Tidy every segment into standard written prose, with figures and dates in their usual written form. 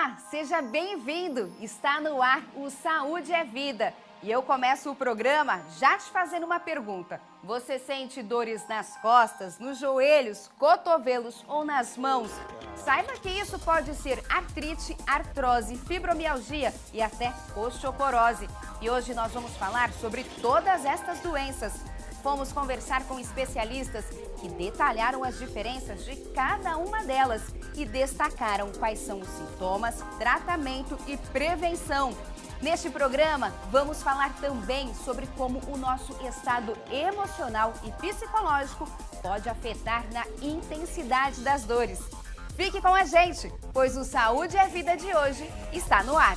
Olá, seja bem-vindo! Está no ar o Saúde é Vida. E eu começo o programa já te fazendo uma pergunta. Você sente dores nas costas, nos joelhos, cotovelos ou nas mãos? Saiba que isso pode ser artrite, artrose, fibromialgia e até osteoporose. E hoje nós vamos falar sobre todas estas doenças. Fomos conversar com especialistas que detalharam as diferenças de cada uma delas e destacaram quais são os sintomas, tratamento e prevenção. Neste programa, vamos falar também sobre como o nosso estado emocional e psicológico pode afetar na intensidade das dores. Fique com a gente, pois o Saúde é Vida de hoje está no ar.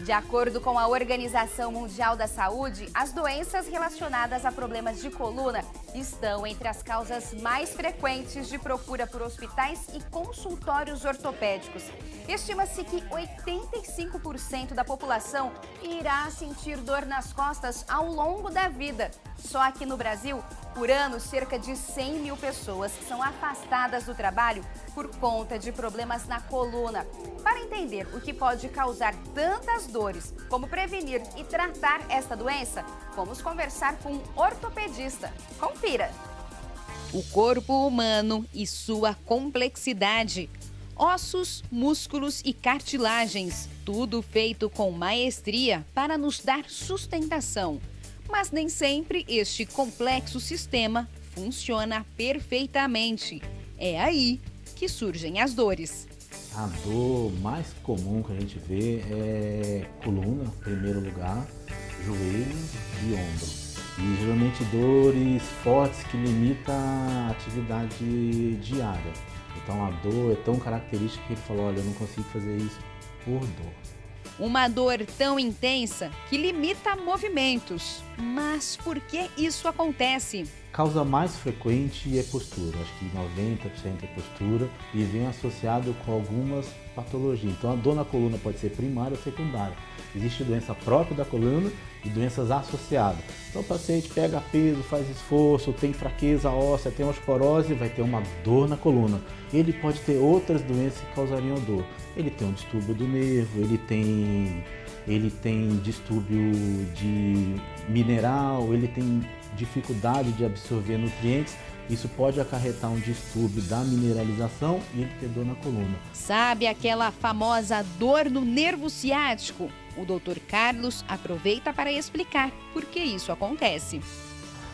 De acordo com a Organização Mundial da Saúde, as doenças relacionadas a problemas de coluna estão entre as causas mais frequentes de procura por hospitais e consultórios ortopédicos. Estima-se que 85% da população irá sentir dor nas costas ao longo da vida. Só aqui no Brasil, por ano, cerca de 100 mil pessoas são afastadas do trabalho por conta de problemas na coluna. Para entender o que pode causar tantas dores, como prevenir e tratar esta doença, vamos conversar com um ortopedista. Confira! O corpo humano e sua complexidade. Ossos, músculos e cartilagens, tudo feito com maestria para nos dar sustentação. Mas nem sempre este complexo sistema funciona perfeitamente. É aí que surgem as dores. A dor mais comum que a gente vê é coluna, em primeiro lugar, joelho e ombro. E geralmente dores fortes que limitam a atividade diária. Então a dor é tão característica que ele falou, olha, eu não consigo fazer isso por dor. Uma dor tão intensa que limita movimentos. Mas por que isso acontece? A causa mais frequente é postura, acho que 90% é postura e vem associado com algumas patologias. Então a dor na coluna pode ser primária ou secundária. Existe doença própria da coluna e doenças associadas. Então o paciente pega peso, faz esforço, tem fraqueza óssea, tem osteoporose, vai ter uma dor na coluna. Ele pode ter outras doenças que causariam dor. Ele tem um distúrbio do nervo, ele tem distúrbio de mineral, ele tem dificuldade de absorver nutrientes. Isso pode acarretar um distúrbio da mineralização e ele ter dor na coluna. Sabe aquela famosa dor no nervo ciático? O Dr. Carlos aproveita para explicar por que isso acontece.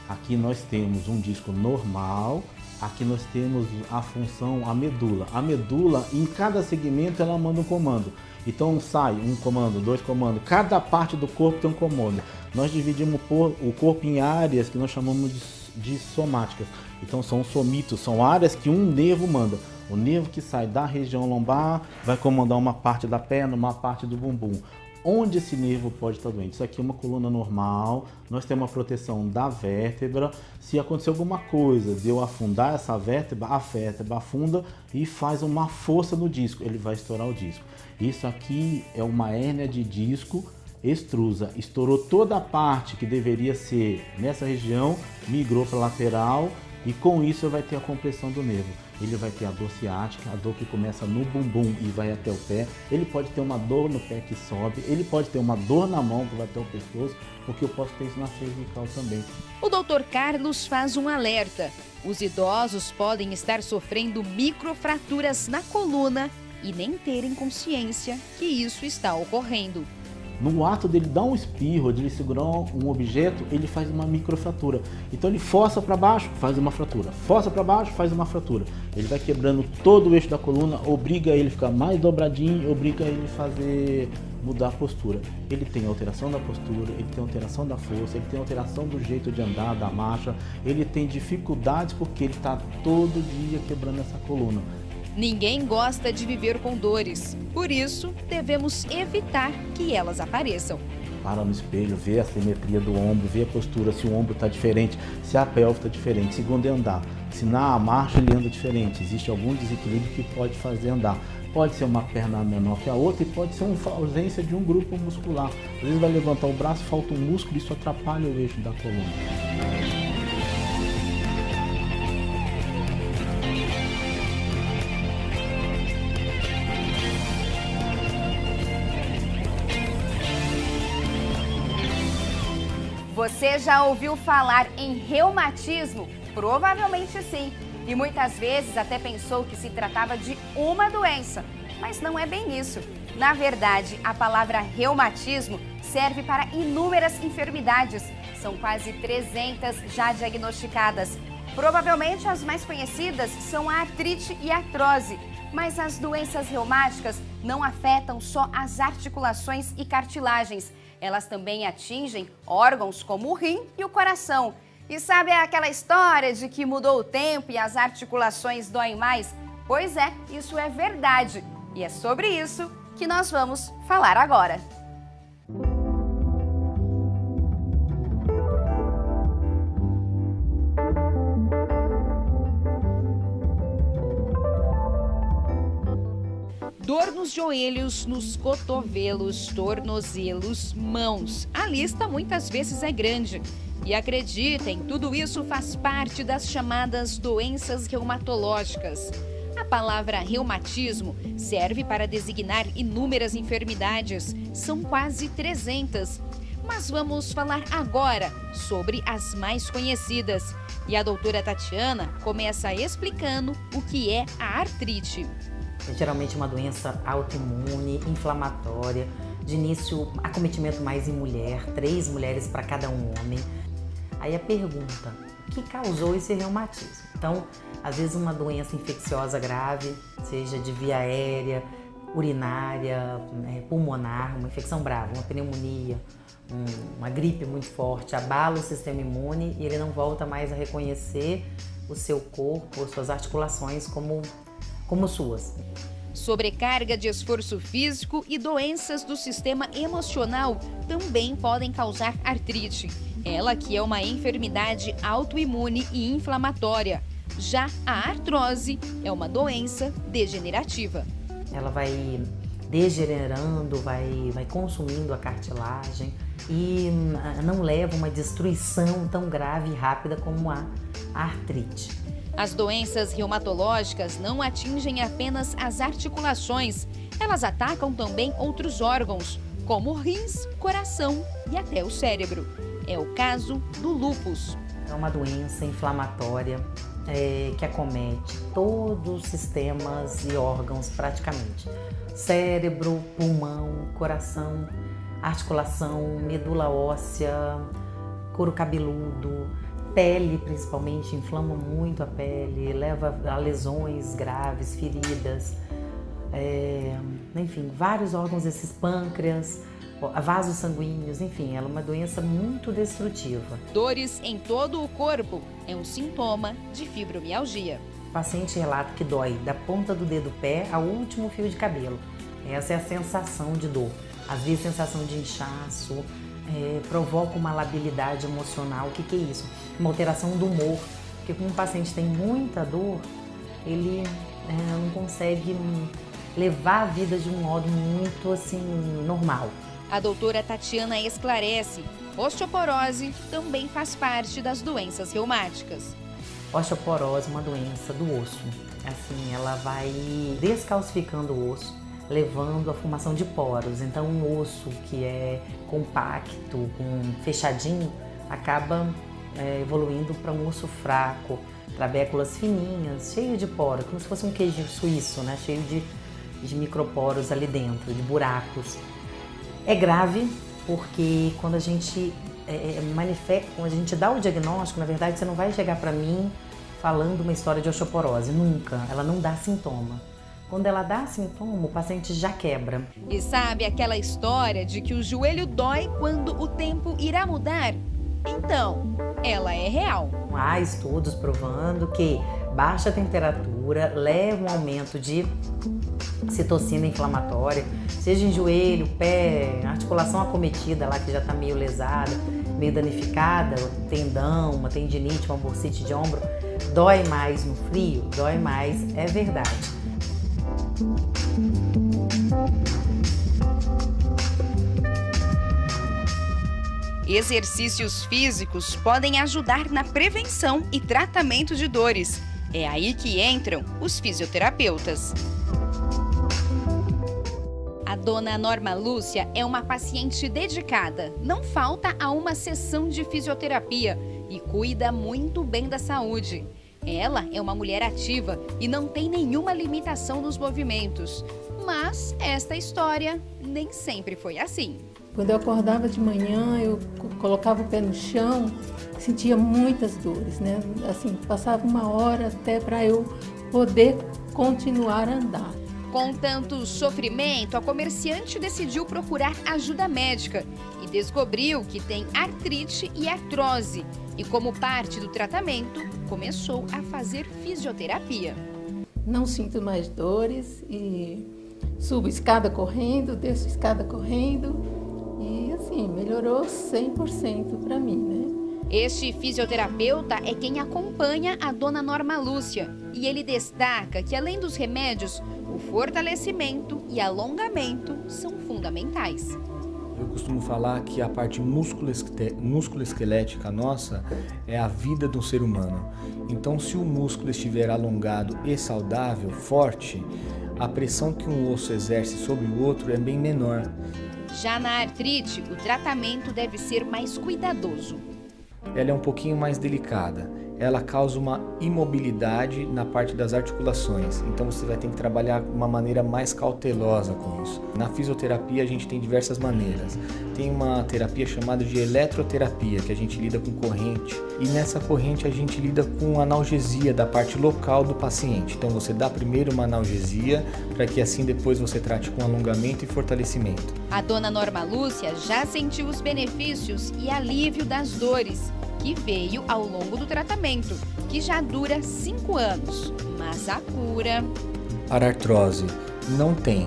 Aqui nós temos um disco normal, aqui nós temos a função, a medula. A medula, em cada segmento, ela manda um comando. Então sai um comando, dois comandos, cada parte do corpo tem um comando. Nós dividimos o corpo em áreas que nós chamamos de somáticas. Então são somitos, são áreas que um nervo manda. O nervo que sai da região lombar vai comandar uma parte da perna, uma parte do bumbum. Onde esse nervo pode estar doente? Isso aqui é uma coluna normal, nós temos uma proteção da vértebra. Se acontecer alguma coisa de eu afundar essa vértebra, a vértebra afunda e faz uma força no disco, ele vai estourar o disco. Isso aqui é uma hérnia de disco extrusa, estourou toda a parte que deveria ser nessa região, migrou para a lateral e com isso vai ter a compressão do nervo. Ele vai ter a dor ciática, a dor que começa no bumbum e vai até o pé. Ele pode ter uma dor no pé que sobe, ele pode ter uma dor na mão que vai até o pescoço, porque eu posso ter isso na cervical também. O Dr. Carlos faz um alerta. Os idosos podem estar sofrendo microfraturas na coluna e nem terem consciência que isso está ocorrendo. No ato dele dar um espirro, de ele segurar um objeto, ele faz uma microfratura. Então ele força para baixo, faz uma fratura. Força para baixo, faz uma fratura. Ele vai quebrando todo o eixo da coluna, obriga ele a ficar mais dobradinho, obriga ele a mudar a postura. Ele tem alteração da postura, ele tem alteração da força, ele tem alteração do jeito de andar, da marcha. Ele tem dificuldades porque ele está todo dia quebrando essa coluna. Ninguém gosta de viver com dores, por isso devemos evitar que elas apareçam. Para no espelho, vê a simetria do ombro, vê a postura, se o ombro está diferente, se a pelve está diferente, segundo é andar. Se na marcha ele anda diferente, existe algum desequilíbrio que pode fazer andar. Pode ser uma perna menor que a outra e pode ser uma ausência de um grupo muscular. Às vezes vai levantar o braço, falta um músculo e isso atrapalha o eixo da coluna. Você já ouviu falar em reumatismo? Provavelmente sim. E muitas vezes até pensou que se tratava de uma doença. Mas não é bem isso. Na verdade, a palavra reumatismo serve para inúmeras enfermidades. São quase 300 já diagnosticadas. Provavelmente as mais conhecidas são a artrite e a artrose. Mas as doenças reumáticas não afetam só as articulações e cartilagens. Elas também atingem órgãos como o rim e o coração. E sabe aquela história de que mudou o tempo e as articulações doem mais? Pois é, isso é verdade. E é sobre isso que nós vamos falar agora. Dor nos joelhos, nos cotovelos, tornozelos, mãos. A lista muitas vezes é grande. E acreditem, tudo isso faz parte das chamadas doenças reumatológicas. A palavra reumatismo serve para designar inúmeras enfermidades. São quase 300. Mas vamos falar agora sobre as mais conhecidas. E a doutora Tatiana começa explicando o que é a artrite. É geralmente uma doença autoimune, inflamatória, de início acometimento mais em mulher, 3 mulheres para cada um homem. Aí a pergunta, o que causou esse reumatismo? Então, às vezes uma doença infecciosa grave, seja de via aérea, urinária, pulmonar, uma infecção brava, uma pneumonia, uma gripe muito forte, abala o sistema imune e ele não volta mais a reconhecer o seu corpo, as suas articulações como suas. Sobrecarga de esforço físico e doenças do sistema emocional também podem causar artrite. Ela que é uma enfermidade autoimune e inflamatória. Já a artrose é uma doença degenerativa. Ela vai degenerando, vai consumindo a cartilagem e não leva uma destruição tão grave e rápida como a artrite. As doenças reumatológicas não atingem apenas as articulações, elas atacam também outros órgãos, como rins, coração e até o cérebro. É o caso do lúpus. É uma doença inflamatória que acomete todos os sistemas e órgãos praticamente. Cérebro, pulmão, coração, articulação, medula óssea, couro cabeludo, pele principalmente, inflama muito a pele, leva a lesões graves, feridas, enfim, vários órgãos, esses pâncreas, vasos sanguíneos, enfim, ela é uma doença muito destrutiva. Dores em todo o corpo é um sintoma de fibromialgia. O paciente relata que dói da ponta do dedo do pé ao último fio de cabelo. Essa é a sensação de dor. Às vezes sensação de inchaço, provoca uma labilidade emocional. O que é isso? Uma alteração do humor. Porque quando um paciente tem muita dor, ele não consegue levar a vida de um modo muito assim normal. A doutora Tatiana esclarece, osteoporose também faz parte das doenças reumáticas. Osteoporose é uma doença do osso. Assim, ela vai descalcificando o osso, levando à formação de poros. Então, um osso que é compacto, fechadinho, acaba evoluindo para um osso fraco, trabéculas fininhas, cheio de poros, como se fosse um queijo suíço, né? Cheio de microporos ali dentro, de buracos. É grave porque quando a gente quando a gente dá o diagnóstico, na verdade você não vai chegar para mim falando uma história de osteoporose, nunca. Ela não dá sintoma. Quando ela dá sintoma, o paciente já quebra. E sabe aquela história de que o joelho dói quando o tempo irá mudar? Então, ela é real. Há estudos provando que baixa temperatura leva um aumento de citocina inflamatória, seja em joelho, pé, articulação acometida lá que já está meio lesada, meio danificada, tendão, uma tendinite, uma bursite de ombro, dói mais no frio, dói mais, é verdade. Exercícios físicos podem ajudar na prevenção e tratamento de dores. É aí que entram os fisioterapeutas. A dona Norma Lúcia é uma paciente dedicada, não falta a uma sessão de fisioterapia e cuida muito bem da saúde. Ela é uma mulher ativa e não tem nenhuma limitação nos movimentos. Mas esta história nem sempre foi assim. Quando eu acordava de manhã, eu colocava o pé no chão, sentia muitas dores, né? Assim, passava uma hora até para eu poder continuar a andar. Com tanto sofrimento, a comerciante decidiu procurar ajuda médica e descobriu que tem artrite e artrose. E como parte do tratamento, começou a fazer fisioterapia. Não sinto mais dores e subo escada correndo, desço escada correndo e assim, melhorou 100% para mim, né? Este fisioterapeuta é quem acompanha a dona Norma Lúcia e ele destaca que, além dos remédios, o fortalecimento e alongamento são fundamentais. Eu costumo falar que a parte músculo-esquelética nossa é a vida do ser humano. Então, se o músculo estiver alongado e saudável, forte, a pressão que um osso exerce sobre o outro é bem menor. Já na artrite, o tratamento deve ser mais cuidadoso. Ela é um pouquinho mais delicada. Ela causa uma imobilidade na parte das articulações. Então você vai ter que trabalhar de uma maneira mais cautelosa com isso. Na fisioterapia a gente tem diversas maneiras. Tem uma terapia chamada de eletroterapia, que a gente lida com corrente. E nessa corrente a gente lida com analgesia da parte local do paciente. Então você dá primeiro uma analgesia, para que assim depois você trate com alongamento e fortalecimento. A dona Norma Lúcia já sentiu os benefícios e alívio das dores, que veio ao longo do tratamento, que já dura 5 anos. Mas a cura... Para artrose, não tem.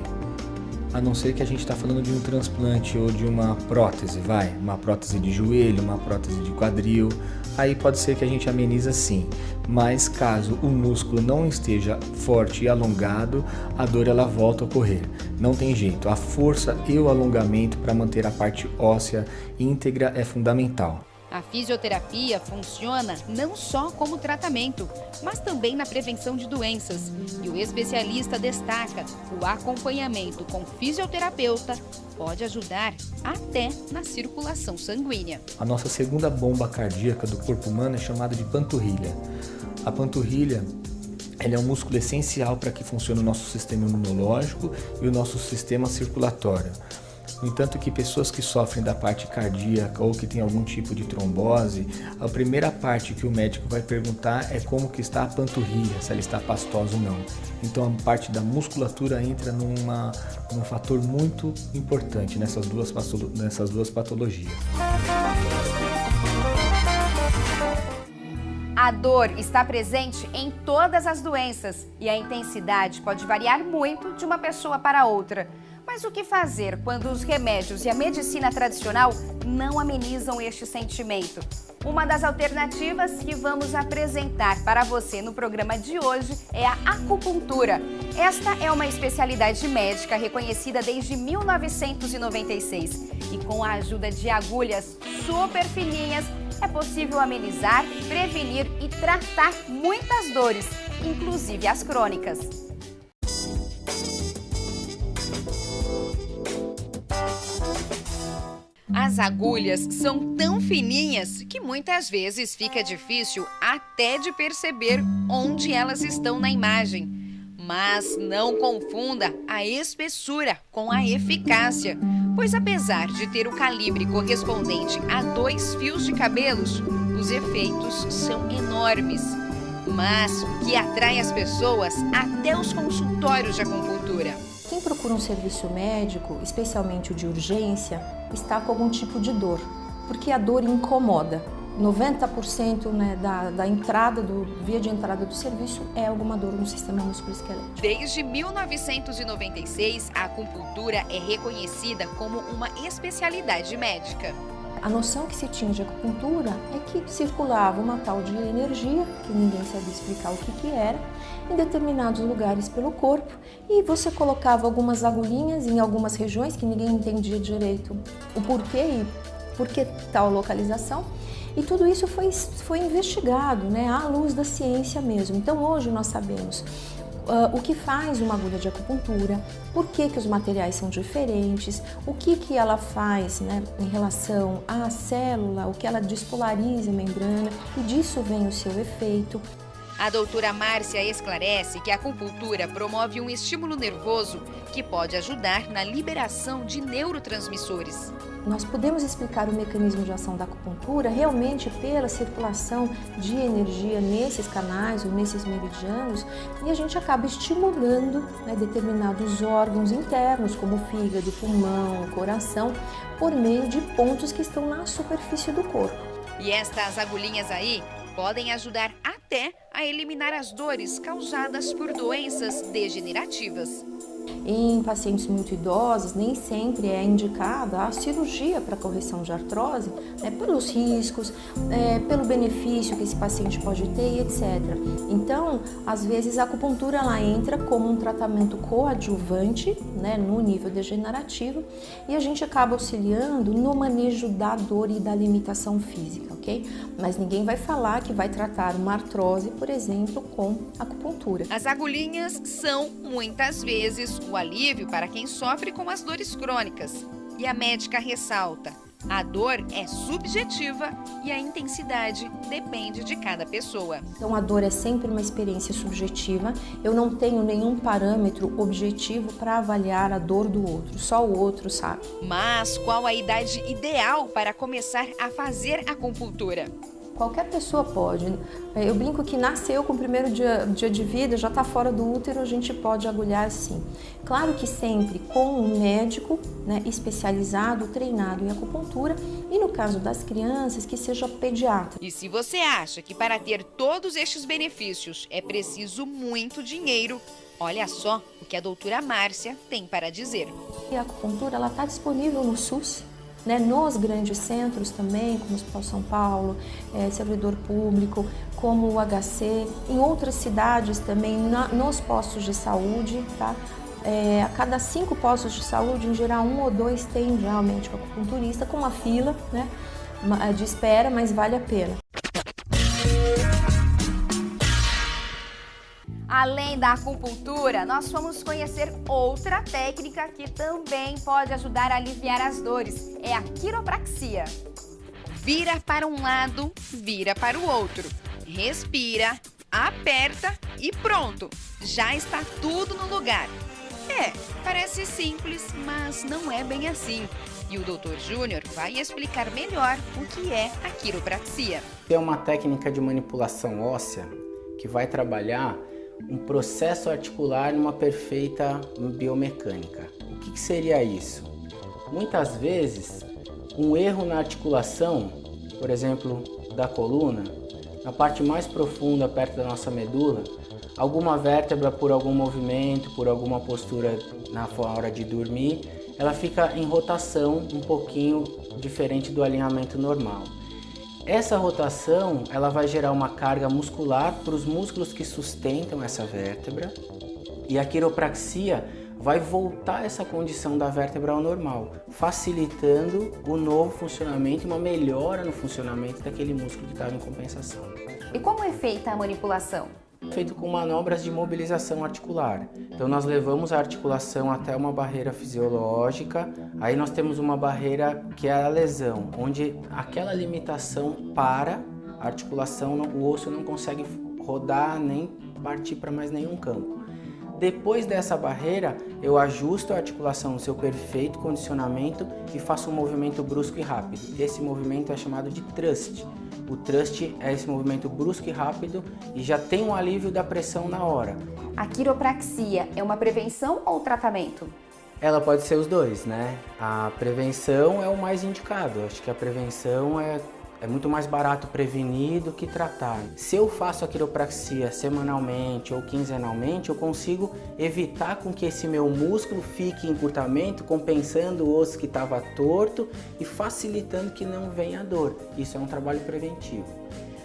A não ser que a gente está falando de um transplante ou de uma prótese, uma prótese de joelho, uma prótese de quadril. Aí pode ser que a gente ameniza sim. Mas caso o músculo não esteja forte e alongado, a dor ela volta a ocorrer. Não tem jeito. A força e o alongamento para manter a parte óssea íntegra é fundamental. A fisioterapia funciona não só como tratamento, mas também na prevenção de doenças. E o especialista destaca: o acompanhamento com fisioterapeuta pode ajudar até na circulação sanguínea. A nossa segunda bomba cardíaca do corpo humano é chamada de panturrilha. A panturrilha é um músculo essencial para que funcione o nosso sistema imunológico e o nosso sistema circulatório. No entanto, que pessoas que sofrem da parte cardíaca ou que têm algum tipo de trombose, a primeira parte que o médico vai perguntar é como que está a panturrilha, se ela está pastosa ou não. Então a parte da musculatura entra num fator muito importante nessas duas patologias. A dor está presente em todas as doenças e a intensidade pode variar muito de uma pessoa para outra. Mas o que fazer quando os remédios e a medicina tradicional não amenizam este sentimento? Uma das alternativas que vamos apresentar para você no programa de hoje é a acupuntura. Esta é uma especialidade médica reconhecida desde 1996 e com a ajuda de agulhas super fininhas é possível amenizar, prevenir e tratar muitas dores, inclusive as crônicas. As agulhas são tão fininhas que muitas vezes fica difícil até de perceber onde elas estão na imagem. Mas não confunda a espessura com a eficácia, pois apesar de ter o calibre correspondente a 2 fios de cabelos, os efeitos são enormes. Mas o que atrai as pessoas até os consultórios de acupuntura? Quem procura um serviço médico, especialmente o de urgência, está com algum tipo de dor, porque a dor incomoda. 90% da via de entrada do serviço é alguma dor no sistema musculoesquelético. Desde 1996, a acupuntura é reconhecida como uma especialidade médica. A noção que se tinha de acupuntura é que circulava uma tal de energia, que ninguém sabia explicar o que era, em determinados lugares pelo corpo, e você colocava algumas agulhinhas em algumas regiões que ninguém entendia direito o porquê e por que tal localização. E tudo isso foi investigado, à luz da ciência mesmo. Então hoje nós sabemos o que faz uma agulha de acupuntura, por que os materiais são diferentes, o que ela faz, né, em relação à célula, o que ela despolariza a membrana, e disso vem o seu efeito. A doutora Márcia esclarece que a acupuntura promove um estímulo nervoso que pode ajudar na liberação de neurotransmissores. Nós podemos explicar o mecanismo de ação da acupuntura realmente pela circulação de energia nesses canais ou nesses meridianos, e a gente acaba estimulando, né, determinados órgãos internos, como o fígado, pulmão, coração, por meio de pontos que estão na superfície do corpo. E estas agulhinhas aí podem ajudar até a eliminar as dores causadas por doenças degenerativas. Em pacientes muito idosos, nem sempre é indicada a cirurgia para correção de artrose, né, pelos riscos, pelo benefício que esse paciente pode ter, etc. Então, às vezes a acupuntura ela entra como um tratamento coadjuvante, né, no nível degenerativo, e a gente acaba auxiliando no manejo da dor e da limitação física, ok? Mas ninguém vai falar que vai tratar uma artrose, por exemplo, com acupuntura. As agulhinhas são, muitas vezes, o alívio para quem sofre com as dores crônicas. E a médica ressalta: a dor é subjetiva e a intensidade depende de cada pessoa. Então a dor é sempre uma experiência subjetiva, eu não tenho nenhum parâmetro objetivo para avaliar a dor do outro, só o outro sabe. Mas qual a idade ideal para começar a fazer acupuntura? Qualquer pessoa pode. Eu brinco que nasceu com o primeiro dia de vida, já está fora do útero, a gente pode agulhar sim. Claro que sempre com um médico, né, especializado, treinado em acupuntura, e no caso das crianças, que seja pediatra. E se você acha que para ter todos estes benefícios é preciso muito dinheiro, olha só o que a doutora Márcia tem para dizer. E a acupuntura está disponível no SUS, né, nos grandes centros também, como o Hospital São Paulo, servidor público, como o HC, em outras cidades também, nos postos de saúde, tá? A cada 5 postos de saúde, em geral 1 ou 2 tem já o médico acupunturista, com uma fila, né, de espera, mas vale a pena. Além da acupuntura, nós vamos conhecer outra técnica que também pode ajudar a aliviar as dores. É a quiropraxia. Vira para um lado, vira para o outro. Respira, aperta e pronto. Já está tudo no lugar. Parece simples, mas não é bem assim. E o Dr. Júnior vai explicar melhor o que é a quiropraxia. É uma técnica de manipulação óssea que vai trabalhar um processo articular numa perfeita biomecânica. O que seria isso? Muitas vezes, um erro na articulação, por exemplo, da coluna, na parte mais profunda, perto da nossa medula, alguma vértebra, por algum movimento, por alguma postura na hora de dormir, ela fica em rotação um pouquinho diferente do alinhamento normal. Essa rotação ela vai gerar uma carga muscular para os músculos que sustentam essa vértebra, e a quiropraxia vai voltar essa condição da vértebra ao normal, facilitando o novo funcionamento e uma melhora no funcionamento daquele músculo que estava em compensação. E como é feita a manipulação? Feito com manobras de mobilização articular. Então nós levamos a articulação até uma barreira fisiológica, aí nós temos uma barreira que é a lesão, onde aquela limitação para a articulação, o osso não consegue rodar nem partir para mais nenhum campo. Depois dessa barreira, eu ajusto a articulação no seu perfeito condicionamento e faço um movimento brusco e rápido. Esse movimento é chamado de thrust. O thrust é esse movimento brusco e rápido e já tem um alívio da pressão na hora. A quiropraxia é uma prevenção ou tratamento? Ela pode ser os dois, né? A prevenção é o mais indicado. Acho que a prevenção é muito mais barato prevenir do que tratar. Se eu faço a quiropraxia semanalmente ou quinzenalmente, eu consigo evitar com que esse meu músculo fique em encurtamento, compensando o osso que estava torto e facilitando que não venha a dor. Isso é um trabalho preventivo.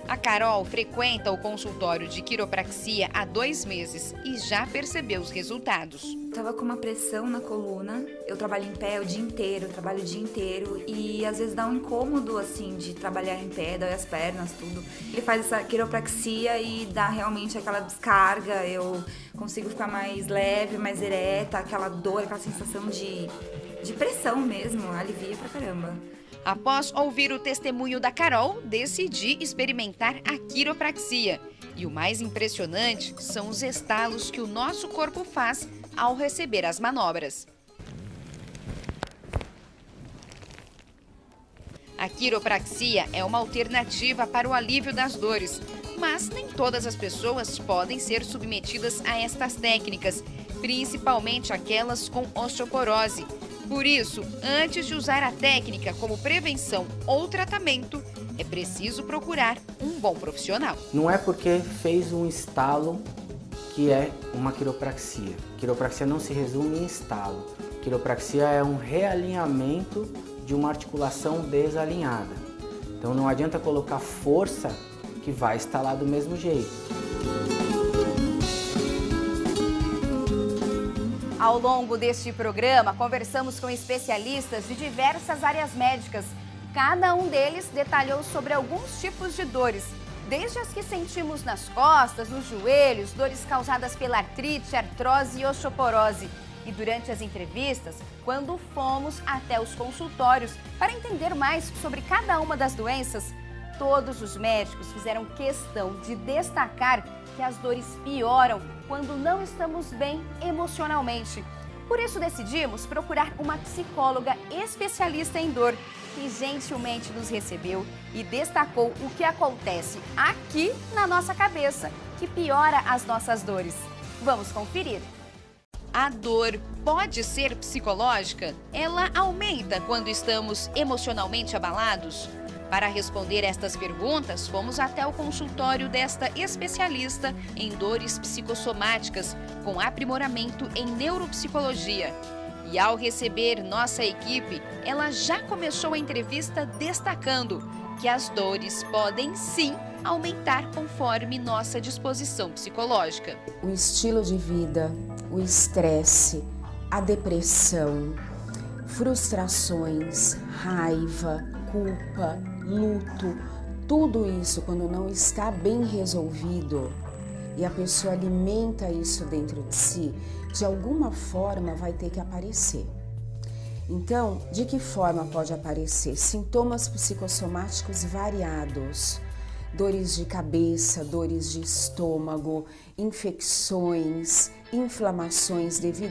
A Carol frequenta o consultório de quiropraxia há 2 meses e já percebeu os resultados. Tava com uma pressão na coluna, eu trabalho em pé o dia inteiro, trabalho o dia inteiro e às vezes dá um incômodo assim de trabalhar em pé, dói as pernas, tudo. Ele faz essa quiropraxia e dá realmente aquela descarga, eu consigo ficar mais leve, mais ereta, aquela dor, aquela sensação de pressão mesmo, alivia pra caramba. Após ouvir o testemunho da Carol, decidi experimentar a quiropraxia. E o mais impressionante são os estalos que o nosso corpo faz ao receber as manobras. A quiropraxia é uma alternativa para o alívio das dores, mas nem todas as pessoas podem ser submetidas a estas técnicas, principalmente aquelas com osteoporose. Por isso, antes de usar a técnica como prevenção ou tratamento, é preciso procurar um bom profissional. Não é porque fez um estalo que é uma quiropraxia. Quiropraxia não se resume em estalo. Quiropraxia é um realinhamento de uma articulação desalinhada. Então não adianta colocar força que vai estalar do mesmo jeito. Ao longo deste programa, conversamos com especialistas de diversas áreas médicas. Cada um deles detalhou sobre alguns tipos de dores, desde as que sentimos nas costas, nos joelhos, dores causadas pela artrite, artrose e osteoporose. E durante as entrevistas, quando fomos até os consultórios para entender mais sobre cada uma das doenças, todos os médicos fizeram questão de destacar que as dores pioram quando não estamos bem emocionalmente. Por isso decidimos procurar uma psicóloga especialista em dor, que gentilmente nos recebeu e destacou o que acontece aqui na nossa cabeça, que piora as nossas dores. Vamos conferir. A dor pode ser psicológica? Ela aumenta quando estamos emocionalmente abalados? Para responder estas perguntas, fomos até o consultório desta especialista em dores psicossomáticas com aprimoramento em neuropsicologia. E ao receber nossa equipe, ela já começou a entrevista destacando que as dores podem sim aumentar conforme nossa disposição psicológica. O estilo de vida, o estresse, a depressão, frustrações, raiva, culpa, luto, tudo isso quando não está bem resolvido e a pessoa alimenta isso dentro de si, de alguma forma vai ter que aparecer. Então, de que forma pode aparecer? Sintomas psicossomáticos variados, dores de cabeça, dores de estômago, infecções, inflamações devido